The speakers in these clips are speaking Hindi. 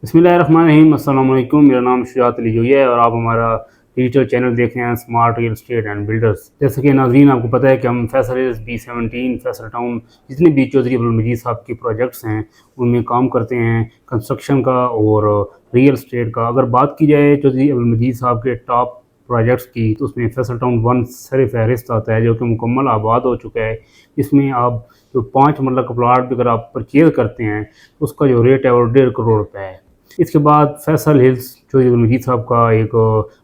बिस्मिल्लाहिर्रहमानिर्रहीम। अस्सलाम वालेकुम। मेरा नाम शुजात अली जोई है और आप हमारा डिजिटल चैनल देख रहे हैं smart real estate and builders. जैसे कि नाज़रीन आपको पता है कि हम Faisal hills B17 Faisal town जितने भी चौधरी अब्दुल मजीद साहब के प्रोजेक्ट्स हैं उनमें काम करते हैं, कंस्ट्रक्शन का और रियल एस्टेट का। अगर बात की जाए चौधरी अब्दुल मजीद साहब के टॉप प्रोजेक्ट्स की तो उसमें फैसल टाउन 1 सर फहरिस्त आता है जो कि मुकम्मल आबाद हो चुका है। इसमें आप जो 5 मरला का प्लाट अगर आप परचेज़ करते हैं तो उसका जो रेट है वो 1.5 करोड़ रुपये है। इसके बाद फैसल हिल्स चौधरी अब्दुल मजीद साहब का एक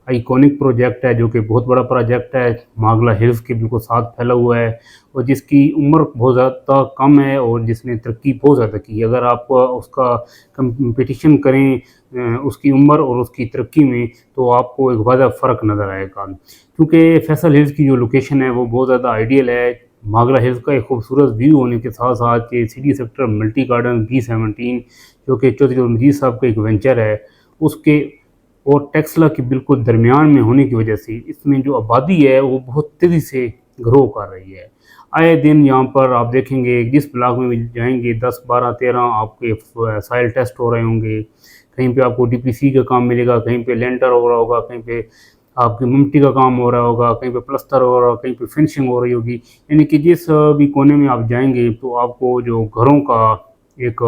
आइकॉनिक प्रोजेक्ट है जो कि बहुत बड़ा प्रोजेक्ट है, मागला हिल्स के बिल्कुल साथ फैला हुआ है और जिसकी उम्र बहुत ज़्यादा कम है और जिसने तरक्की बहुत ज़्यादा की है। अगर आप उसका कंपटीशन करें उसकी उम्र और उसकी तरक्की में तो आपको एक वाज़ह फ़र्क नज़र आएगा, क्योंकि फैसल हिल्स की जो लोकेशन है वो बहुत ज़्यादा आइडियल है। मागला हिल्स का एक खूबसूरत व्यू होने के साथ साथ ये city sector multi garden B17 जो कि चौधरी अब्दुल मजीद साहब का एक वेंचर है उसके और टेक्सला के बिल्कुल दरमियान में होने की वजह से इसमें जो आबादी है वो बहुत तेज़ी से ग्रो कर रही है। आए दिन यहाँ पर आप देखेंगे जिस ब्लॉक में भी जाएंगे 10, 12, 13 आपके साइल टेस्ट हो रहे होंगे। कहीं पे आपको DPC का काम मिलेगा, कहीं पे लेंटर हो रहा होगा, कहीं पे आपकी मम्टी का काम हो रहा होगा, कहीं पे प्लस्तर हो रहा होगा, कहीं पे फिनिशिंग हो रही होगी। यानी कि जिस भी कोने में आप जाएंगे तो आपको जो घरों का एक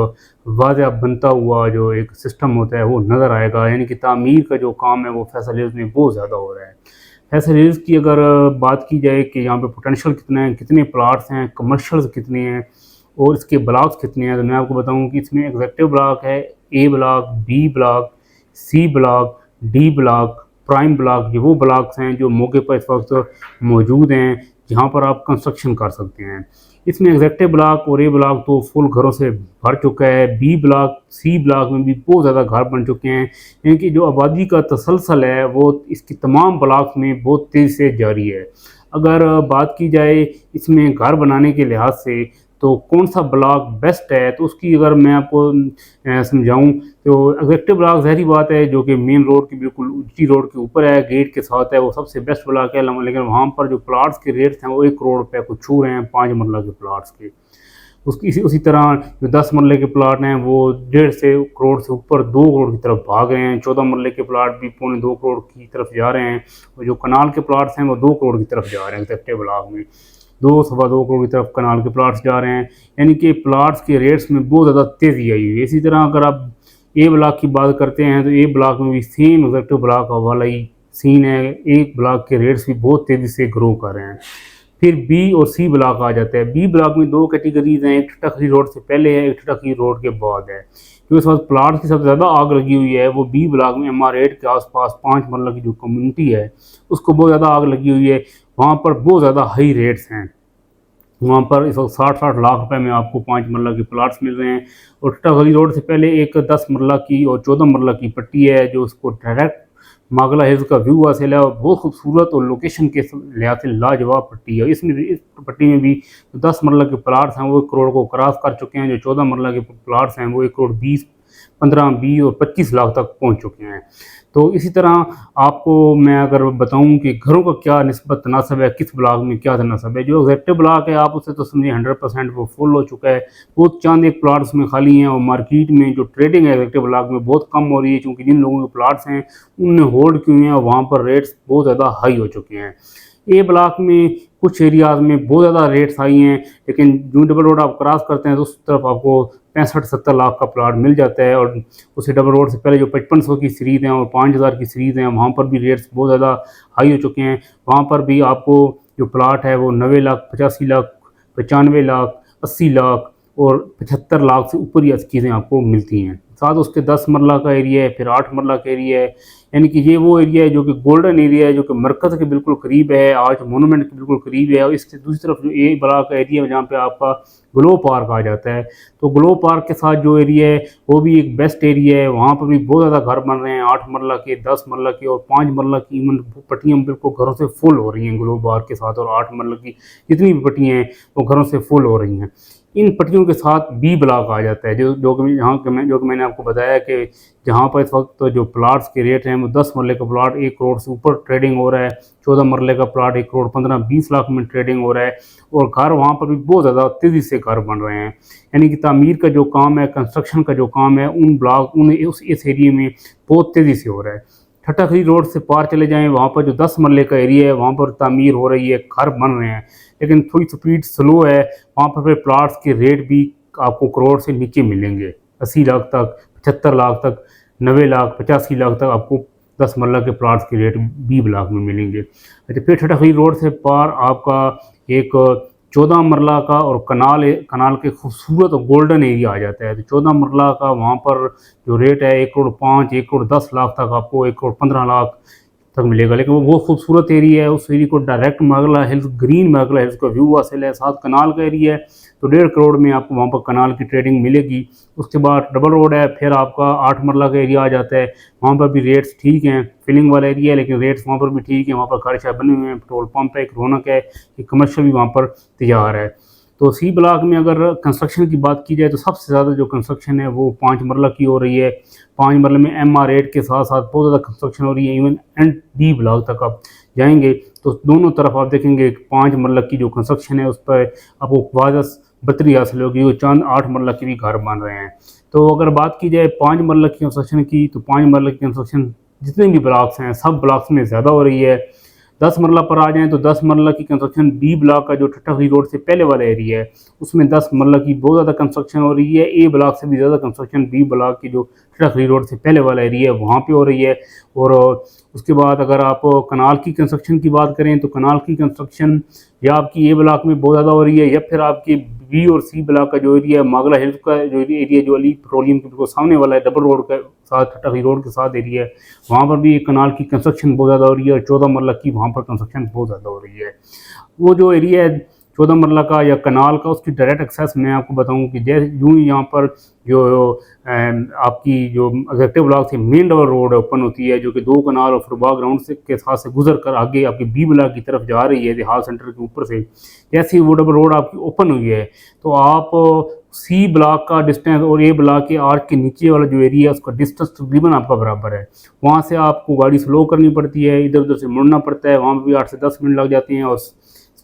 वाज़ह बनता हुआ जो एक सिस्टम होता है वो नज़र आएगा। यानी कि तामीर का जो काम है वो फैसल हिल्स में बहुत ज़्यादा हो रहा है। फैसल हिल्स की अगर बात की जाए कि यहाँ पे पोटेंशियल कितना है, कितने प्लाट्स हैं, कमर्शियल्स कितने हैं और इसके ब्लॉक्स कितने हैं, तो मैं आपको बताऊँ कि इसमें एग्जेक्टिव ब्लॉक है, A block, B block, C block, D block, prime block. ये वो ब्लॉक्स हैं जो मौके पर इस वक्त मौजूद हैं जहाँ पर आप कंस्ट्रक्शन कर सकते हैं। इसमें एग्जेक्टिव ब्लॉक और A ब्लॉक तो फुल घरों से भर चुका है। B ब्लॉक, C ब्लॉक में भी बहुत ज़्यादा घर बन चुके हैं। यानी कि जो आबादी का तसलसल है वो इसकी तमाम ब्लॉक में बहुत तेज़ी से जारी है। अगर बात की जाए इसमें घर बनाने के लिहाज से तो कौन सा ब्लॉक बेस्ट है, तो उसकी अगर मैं आपको समझाऊं तो एग्जेक्टिव ब्लॉक ज़ाहिरी बात है जो कि मेन रोड की बिल्कुल ऊंची रोड के ऊपर है, गेट के साथ है, वो सबसे बेस्ट ब्लॉक है। लेकिन वहाँ पर जो प्लाट्स के रेट्स हैं वो 1 करोड़ रुपये को छू रहे हैं 5 मरला के प्लाट्स के। उसकी उसी तरह जो 10 मरले के प्लाट हैं वो 1.5 से करोड़ से ऊपर 2 करोड़ की तरफ भाग रहे हैं। 14 मरले के प्लाट भी 2.25 करोड़ की तरफ जा रहे हैं और जो कनाल के प्लाट्स हैं वो 2 करोड़ की तरफ जा रहे हैं। एग्जेक्टिव ब्लॉक में 2 सवा 2 करोड़ की तरफ कनाल के प्लाट्स जा रहे हैं। यानी कि प्लाट्स के रेट्स में बहुत ज़्यादा तेज़ी आई हुई है। इसी तरह अगर आप A ब्लॉक की बात करते हैं तो A ब्लॉक में भी सेम एग्जेक्टिव ब्लॉक वाला ही सीन है। एक ब्लॉक के रेट्स भी बहुत तेज़ी से ग्रो कर रहे हैं। फिर B और C ब्लॉक आ जाता है। B ब्लॉक में 2 कैटेगरीज हैं, एक टटखरी रोड से पहले है, एक टटखरी रोड के बाद है। जो इस वक्त प्लाट की सबसे ज़्यादा आग लगी हुई है वो B ब्लॉक में MR8 के आसपास 5 मरला की जो कम्युनिटी है उसको बहुत ज़्यादा आग लगी हुई है। वहाँ पर बहुत ज़्यादा हाई रेट्स हैं। वहाँ पर इस वक्त 60-60 लाख रुपए में आपको 5 मरला के प्लाट्स मिल रहे हैं। और टटखरी रोड से पहले एक 10 मरला की और 14 मरला की पट्टी है जो उसको डायरेक्ट मागला हिल्स का व्यू हासिल है और बहुत खूबसूरत और लोकेशन के लिहाज से लाजवाब पट्टी है। इसमें इस पट्टी में भी 10 मरला के प्लाट्स हैं वो 1 करोड़ को क्रॉस कर चुके हैं। जो 14 मरला के प्लाट्स हैं वो 1 करोड़ 20, 15, 20 और 25 लाख तक पहुँच चुके हैं। तो इसी तरह आपको मैं अगर बताऊं कि घरों का क्या निस्बत तनासब है, किस ब्लॉक में क्या तनासब है। जो एग्जेक्टिव ब्लॉक है आप उसे तो समझिए 100% वो फुल हो चुका है। बहुत चंद एक प्लाट्स में खाली हैं और मार्केट में जो ट्रेडिंग है एग्जेक्टिव ब्लॉक में बहुत कम हो रही है, क्योंकि जिन लोगों के प्लाट्स हैं उनने होल्ड किए हैं और वहाँ पर रेट्स बहुत ज़्यादा हाई हो चुके हैं। A ब्लॉक में कुछ एरियाज़ में बहुत ज़्यादा रेट्स आई हैं, लेकिन जो डबल रोड आप क्रॉस करते हैं तो उस तरफ आपको 65-70 लाख का प्लाट मिल जाता है। और उसे डबल रोड से पहले जो 5500 की सीरीज़ हैं और 5000 की सीरीज़ हैं वहाँ पर भी रेट्स बहुत ज़्यादा हाई हो चुके हैं। वहाँ पर भी आपको जो प्लाट है वो 90 लाख, 85 लाख, 95 लाख, 80 लाख और 75 लाख से ऊपर ही चीज़ें आपको मिलती हैं। साथ उसके 10 मरला का एरिया है, फिर 8 मरला का एरिया है। यानी कि ये वो एरिया है जो कि गोल्डन एरिया है, जो कि मरकज़ के बिल्कुल करीब है, आज मोनूमेंट के बिल्कुल करीब है। और इसके दूसरी तरफ जो A ब्लॉक का एरिया है जहाँ पे आपका ग्लो पार्क आ जाता है, तो ग्लो पार्क के साथ जो एरिया है वो भी एक बेस्ट एरिया है। वहाँ पर भी बहुत ज़्यादा घर बन रहे हैं, 8 मरला के, 10 मरला के और 5 मरला की इवन पट्टियाँ बिल्कुल घरों से फुल हो रही हैं। ग्लो पार्क के साथ और 8 मरला की जितनी भी पट्टियाँ हैं वो घरों से फुल हो रही हैं। इन पट्टियों के साथ बी ब्लॉक आ जाता है, जो कि मैंने आपको बताया कि जहाँ पर इस वक्त तो जो प्लाट्स के रेट हैं वो 10 मरले का प्लाट 1 करोड़ से ऊपर ट्रेडिंग हो रहा है, 14 मरले का प्लाट 1 करोड़ 15-20 लाख में ट्रेडिंग हो रहा है। और घर वहाँ पर भी बहुत ज़्यादा तेज़ी से घर बन रहे हैं, यानी कि तामीर का जो काम है, कंस्ट्रक्शन का जो काम है, इस एरिए में बहुत तेज़ी से हो रहा है। ठट्टा खरी रोड से पार चले जाएं, वहाँ पर जो 10 मरले का एरिया है वहाँ पर तामीर हो रही है, घर बन रहे हैं, लेकिन थोड़ी स्पीड स्लो है। वहाँ पर फिर प्लाट्स के रेट भी आपको करोड़ से नीचे मिलेंगे, 80 लाख तक, 75 लाख तक, 90 लाख, 85 लाख तक आपको 10 मरला के प्लाट्स के रेट बी ब्लॉक में मिलेंगे। अच्छा, फिर ठट्टा खरी रोड से पार आपका एक 14 मरला का और कनाल के खूबसूरत और गोल्डन एरिया आ जाता है। तो 14 मरला का वहाँ पर जो रेट है 1 करोड़ 5, 1 करोड़ 10 लाख तक आपको 1 करोड़ 15 लाख तक मिलेगा, लेकिन वो बहुत खूबसूरत एरिया है। उस एरिया को direct Margalla hills, green Margalla hills का व्यू हासिल है, साथ कनाल का एरिया है, तो 1.5 करोड़ में आपको वहाँ पर कनाल की ट्रेडिंग मिलेगी। उसके बाद डबल रोड है, फिर आपका 8 मरला का एरिया आ जाता है, वहाँ पर भी रेट्स ठीक हैं, फिलिंग वाला एरिया है लेकिन रेट्स वहाँ पर भी ठीक है। वहाँ पर घर शहर बने हुए हैं, पेट्रोल पंप है, एक रौनक है, एक कमर्शियल भी वहाँ पर तैयार है। तो सी ब्लॉक में अगर कंस्ट्रक्शन की बात की जाए तो सबसे ज़्यादा जो कंस्ट्रक्शन है वो 5 मरला की हो रही है। 5 मरले में MR8 के साथ साथ बहुत ज़्यादा कंस्ट्रक्शन हो रही है। इवन एंड डी ब्लॉक तक आप जाएंगे तो दोनों तरफ आप देखेंगे 5 मरला की जो कंस्ट्रक्शन है उस पर आपको वाज़ह बतरी हासिल होगी। वो चंद 8 मरला के भी घर बन रहे हैं। तो अगर बात की जाए 5 मरला की कंस्ट्रक्शन की, तो 5 मरला की कंस्ट्रक्शन जितने भी ब्लॉक्स हैं सब ब्लॉक्स में ज़्यादा हो रही है। 10 मरला पर आ जाएँ तो 10 मरला की कंस्ट्रक्शन बी ब्लॉक का जो ठट्टा खरी रोड से पहले वाला एरिया है उसमें 10 मरला की बहुत ज़्यादा कंस्ट्रक्शन हो रही है। ए ब्लॉक से भी ज़्यादा कंस्ट्रक्शन बी ब्लॉक की जो ठट्टा खरी रोड से पहले वाला एरिया है वहाँ पे हो रही है। और उसके बाद अगर आप कनाल की कंस्ट्रक्शन की बात करें तो कनाल की कंस्ट्रक्शन या आपकी ए ब्लॉक में बहुत ज़्यादा हो रही है, या फिर आपकी बी और सी ब्लॉक का जो एरिया है, मागला हिल्स का जो एरिया जो अली पेट्रोलियम के बिल्कुल सामने वाला है, डबल रोड के साथ ठट्टा खरी रोड के साथ एरिया है, वहाँ पर भी कनाल की कंस्ट्रक्शन बहुत ज़्यादा हो रही है और 14 मरला की वहाँ पर कंस्ट्रक्शन बहुत ज़्यादा हो रही है। वो जो एरिया है 14 मरला का या कनाल का, उसकी डायरेक्ट एक्सेस मैं आपको बताऊं कि जैसे यूँ ही यहाँ पर जो आपकी जो एग्जेक्टिव ब्लॉक से मेन डबल रोड ओपन होती है जो कि 2 कनाल और फुटबॉल ग्राउंड से के साथ से गुजर कर आगे आपकी बी ब्लॉक की तरफ जा रही है हाल सेंटर के ऊपर से, जैसे ही वो डबल रोड आपकी ओपन हुई है तो आप सी ब्लॉक का डिस्टेंस और ए ब्लॉक के आर्च के नीचे वाला जो एरिया है उसका डिस्टेंस तकरीबन आपका बराबर है। वहाँ से आपको गाड़ी स्लो करनी पड़ती है, इधर उधर से मुड़ना पड़ता है, वहाँ पर भी 8 से 10 मिनट लग जाते हैं। और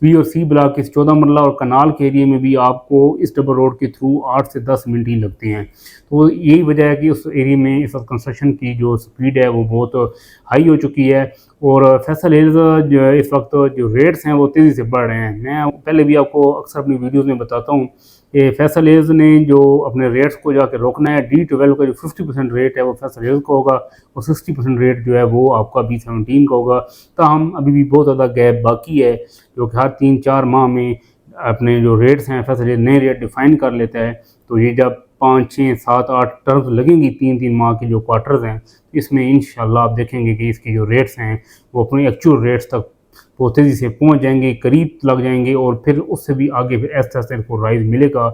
बी और सी ब्लॉक के 14 मरला और कनाल के एरिया में भी आपको इस डबल रोड के थ्रू 8 से 10 मिनट ही लगते हैं। तो यही वजह है कि उस एरिया में इस वक्त कंस्ट्रक्शन की जो स्पीड है वो बहुत हाई हो चुकी है। और फैसल हिल्स जो इस वक्त जो रेट्स हैं वो तेज़ी से बढ़ रहे हैं। मैं पहले भी आपको अक्सर अपनी वीडियोज़ में बताता हूँ कि फैसल हिल्स ने जो अपने रेट्स को जाकर रोकना है, D12 का जो 50% रेट है वो फैसल हिल्स का होगा और 60% रेट जो है वो आपका B17 का होगा। ताहम अभी भी बहुत ज़्यादा गैप बाकी है जो कि हर 3-4 माह में अपने जो रेट्स हैं फैसल हिल्स नए रेट डिफ़ाइन कर लेता है। तो ये जब 5, 6, 7, 8 टर्म्स लगेंगी, 3-3 माह की जो क्वार्टर्स हैं, इसमें इंशाल्लाह आप देखेंगे कि इसके जो रेट्स हैं वो अपने एक्चुअल रेट्स तक बहुत तेज़ी से पहुंच जाएंगे, करीब लग जाएंगे और फिर उससे भी आगे फिर ऐसे ऐसे इनको राइज मिलेगा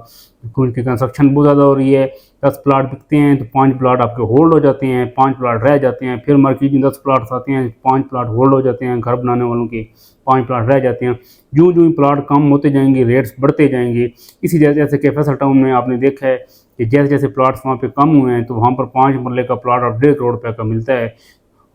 क्योंकि कंस्ट्रक्शन बहुत ज़्यादा हो रही है। 10 प्लाट बिकते हैं तो 5 प्लाट आपके होल्ड हो जाते हैं, 5 प्लाट रह जाते हैं, फिर मार्केट में 10 प्लाट आते हैं, 5 प्लाट होल्ड हो जाते हैं, घर बनाने वालों के 5 प्लाट रह जाते हैं। यूँ यूँ प्लाट कम होते जाएंगे, रेट्स बढ़ते जाएंगे। इसी जैसे कि फैसल टाउन में आपने देखा है कि जैसे जैसे प्लाट्स वहाँ पे कम हुए हैं तो वहाँ पर 5 मरले का प्लाट अब 1.5 करोड़ रुपये का मिलता है।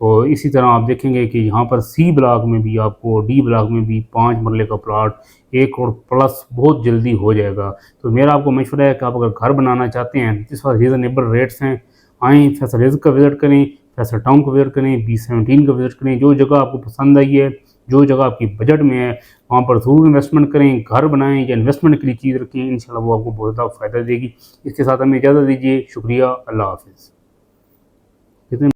और इसी तरह आप देखेंगे कि यहाँ पर सी ब्लॉक में भी आपको, डी ब्लॉक में भी 5 मरले का प्लाट 1 करोड़ प्लस बहुत जल्दी हो जाएगा। तो मेरा आपको मशवरा है कि आप अगर घर बनाना चाहते हैं जिस वक्त रीज़नेबल रेट्स हैं, आएँ फैसल हिल्स का विज़िट करें, फैसल टाउन का विज़िट करें, B17 का विज़िट करें। जो जगह आपको पसंद आई है, जो जगह आपकी बजट में है, वहाँ पर ज़रूर इन्वेस्टमेंट करें, घर बनाएं या इन्वेस्टमेंट के लिए चीज़ रखें, इंशाल्लाह वो आपको बहुत ज़्यादा फ़ायदा देगी। इसके साथ हमें इजाज़त दीजिए। शुक्रिया, अल्लाह हाफ़िज़।